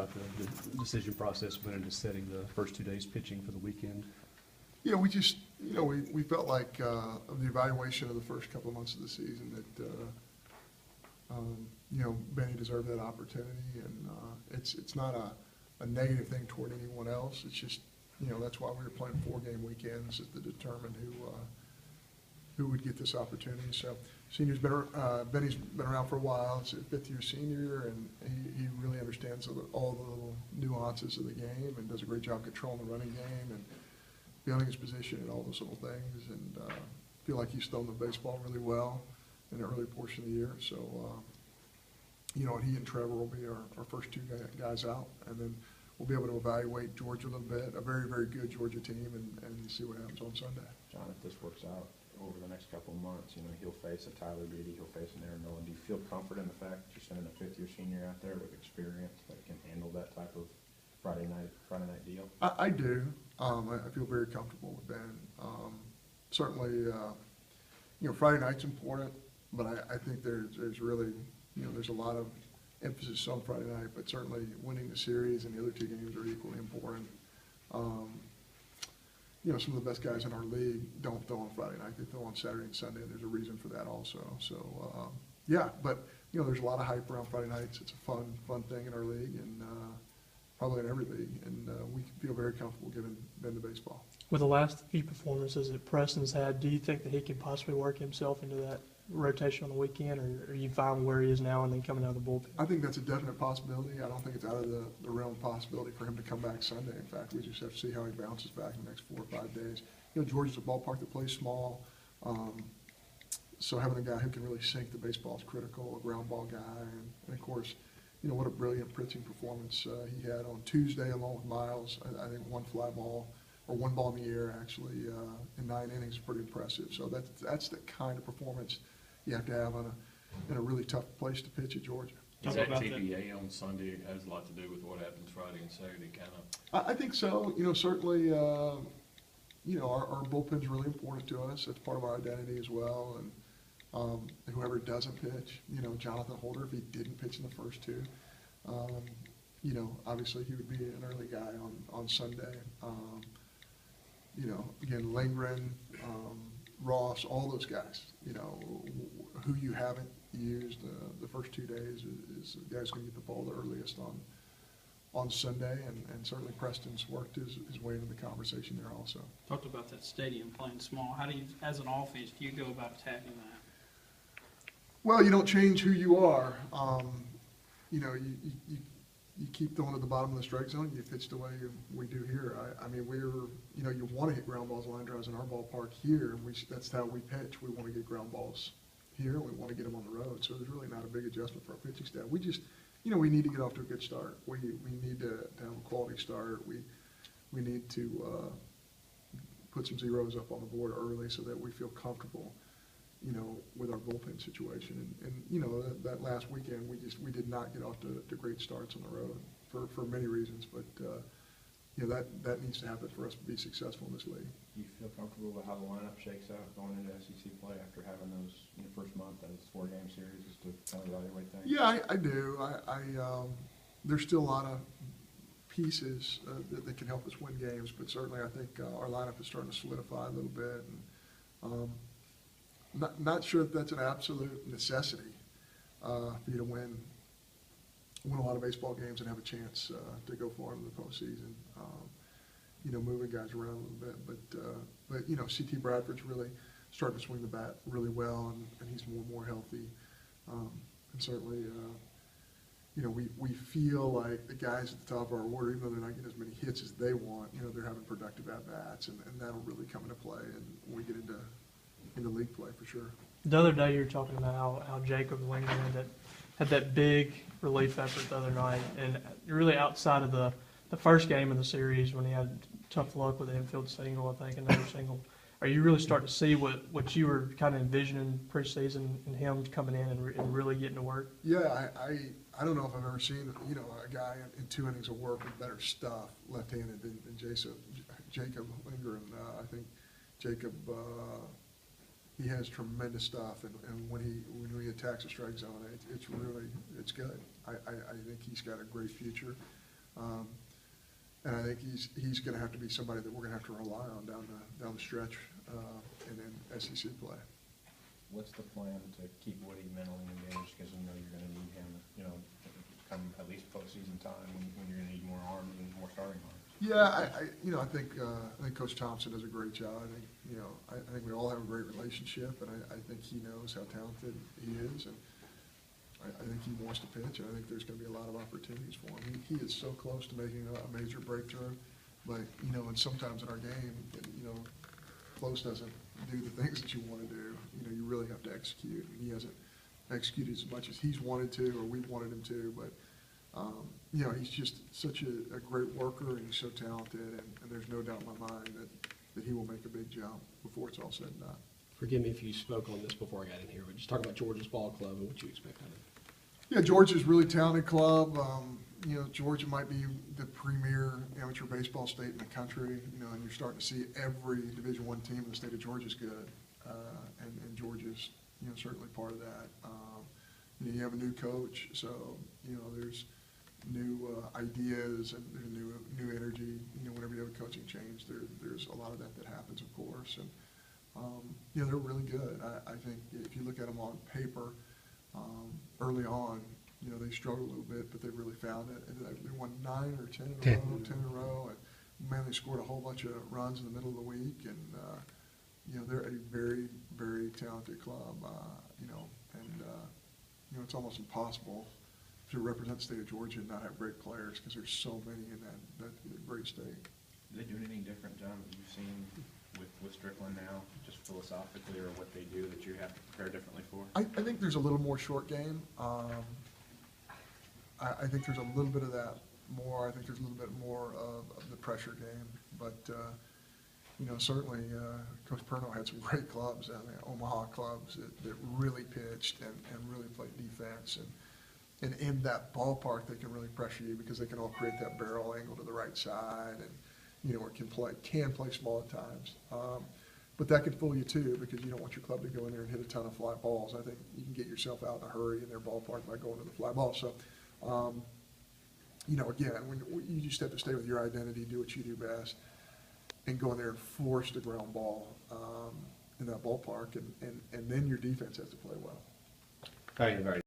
About the decision process went into setting the first 2 days pitching for the weekend. Yeah, we just, we felt like of the evaluation of the first couple of months of the season that, Benny deserved that opportunity, and it's not a negative thing toward anyone else. It's just, that's why we were playing 4-game weekends, is to determine who would get this opportunity. So Benny's been around for a while. He's a fifth-year senior, and he really understands all the little nuances of the game and does a great job controlling the running game and feeling his position and all those little things. And feel like he's thrown the baseball really well in the early portion of the year. So, and he and Trevor will be our first 2 guys out, and then we'll be able to evaluate Georgia a little bit, a very, very good Georgia team, and see what happens on Sunday. John, if this works out over the next couple of months, he'll face a Tyler Beatty, he'll face an Aaron Nolan. Do you feel confident in the fact that you're sending a fifth-year senior out there with experience that can handle that type of Friday night deal? I do. I feel very comfortable with Ben. Certainly, Friday night's important, but I think there's really, there's a lot of emphasis on Friday night, but certainly winning the series and the other 2 games are equally important. Some of the best guys in our league don't throw on Friday night. They throw on Saturday and Sunday, and there's a reason for that also. So, but, there's a lot of hype around Friday nights. It's a fun thing in our league, and probably in every league, and we feel very comfortable giving Ben the baseball. With the last few performances that Preston's had, do you think that he can possibly work himself into that rotation on the weekend, or are you fine where he is now and then coming out of the bullpen? I think that's a definite possibility. I don't think it's out of the realm of possibility for him to come back Sunday. In fact, we just have to see how he bounces back in the next 4 or 5 days. Georgia's a ballpark that plays small, so having a guy who can really sink the baseball is critical, a ground ball guy, and of course, what a brilliant pitching performance he had on Tuesday along with Miles. I think 1 fly ball, or 1 ball in the air actually, in 9 innings is pretty impressive. So that's the kind of performance you have to have in a really tough place to pitch at Georgia. Is that TBA on Sunday has a lot to do with what happens Friday and Saturday, kind of? I think so. Certainly, our bullpen's really important to us. It's part of our identity as well. And whoever doesn't pitch, Jonathan Holder, if he didn't pitch in the first 2, obviously he would be an early guy on Sunday. Again, Lindgren, Ross, all those guys, who you haven't used the first 2 days is the guy who's going to get the ball the earliest on Sunday, and certainly Preston's worked his way into the conversation there also. Talked about that stadium playing small. How do you, as an offense, do you go about attacking that? Well, you don't change who you are. You keep throwing at the bottom of the strike zone. You pitch the way we do here. I mean, you want to hit ground balls, line drives in our ballpark here, and that's how we pitch. We want to get ground balls here, and we want to get them on the road. So there's really not a big adjustment for our pitching staff. We just, we need to get off to a good start. We need to have a quality start. We need to put some zeros up on the board early so that we feel comfortable, with our bullpen situation. And that last weekend, we did not get off to great starts on the road for many reasons, but that needs to happen for us to be successful in this league. Do you feel comfortable with how the lineup shakes out going into SEC play after having those first month of this 4-game series just to kind of evaluate things? Yeah, I do. There's still a lot of pieces that can help us win games, but certainly I think our lineup is starting to solidify a little bit. And, not sure that that's an absolute necessity for you to win a lot of baseball games and have a chance to go far into the postseason. Moving guys around a little bit, but C.T. Bradford's really starting to swing the bat really well, and he's more and more healthy. And certainly, we feel like the guys at the top of our order, even though they're not getting as many hits as they want, they're having productive at-bats, and that'll really come into play and when we get into league play for sure. The other day you were talking about how Jacob Lindgren had that big relief effort the other night, and really outside of the first game of the series when he had tough luck with the infield single, I think, another single, are you really starting to see what you were kind of envisioning preseason and him coming in and really getting to work? Yeah, I don't know if I've ever seen a guy in 2 innings of work with better stuff left-handed than Jacob Lindgren. I think Jacob he has tremendous stuff, and when he attacks the strike zone, it's good. I think he's got a great future. And I think he's going to have to be somebody that we're going to have to rely on down the stretch and in SEC play. What's the plan to keep Woody mentally engaged, because you know you're gonna need him, you know, come at least postseason time, when you're gonna need more arms and more starting arms? Yeah, I think Coach Thompson does a great job. I think we all have a great relationship, and I think he knows how talented he is, and I think he wants to pitch, and I think there's going to be a lot of opportunities for him. He is so close to making a major breakthrough, but and sometimes in our game, close doesn't do the things that you want to do. You really have to execute, and he hasn't executed as much as he's wanted to or we've wanted him to, but he's just such a great worker, and he's so talented, and there's no doubt in my mind that he will make a big jump before it's all said and done. Forgive me if you spoke on this before I got in here, but just talk about Georgia's ball club and what you expect out of it. Yeah, Georgia's a really talented club. Georgia might be the premier amateur baseball state in the country, and you're starting to see every Division I team in the state of Georgia is good, and Georgia's, certainly part of that. You have a new coach, so, there's new ideas and there's new energy. Whenever you have a coaching change, there's a lot of that happens, of course, and they're really good. I think if you look at them on paper, early on, they struggled a little bit, but they really found it. And they won 9 or 10 in a row, 10 in a row, and man, they scored a whole bunch of runs in the middle of the week, and they're a very, very talented club. It's almost impossible to represent the state of Georgia and not have great players, because there's so many in that great state. Do they do anything different, John, that you've seen with Strickland now, just philosophically, or what they do that you have to prepare differently for? I think there's a little more short game. I think there's a little bit of that more. I think there's a little bit more of the pressure game. But, certainly Coach Perno had some great clubs down there, Omaha clubs that really pitched and really played defense. And in that ballpark, they can really pressure you because they can all create that barrel angle to the right side, and, or can play small at times. But that could fool you too, because you don't want your club to go in there and hit a ton of fly balls. I think you can get yourself out in a hurry in their ballpark by going to the fly ball. So, again, you just have to stay with your identity, do what you do best, and go in there and force the ground ball in that ballpark, and then your defense has to play well. Very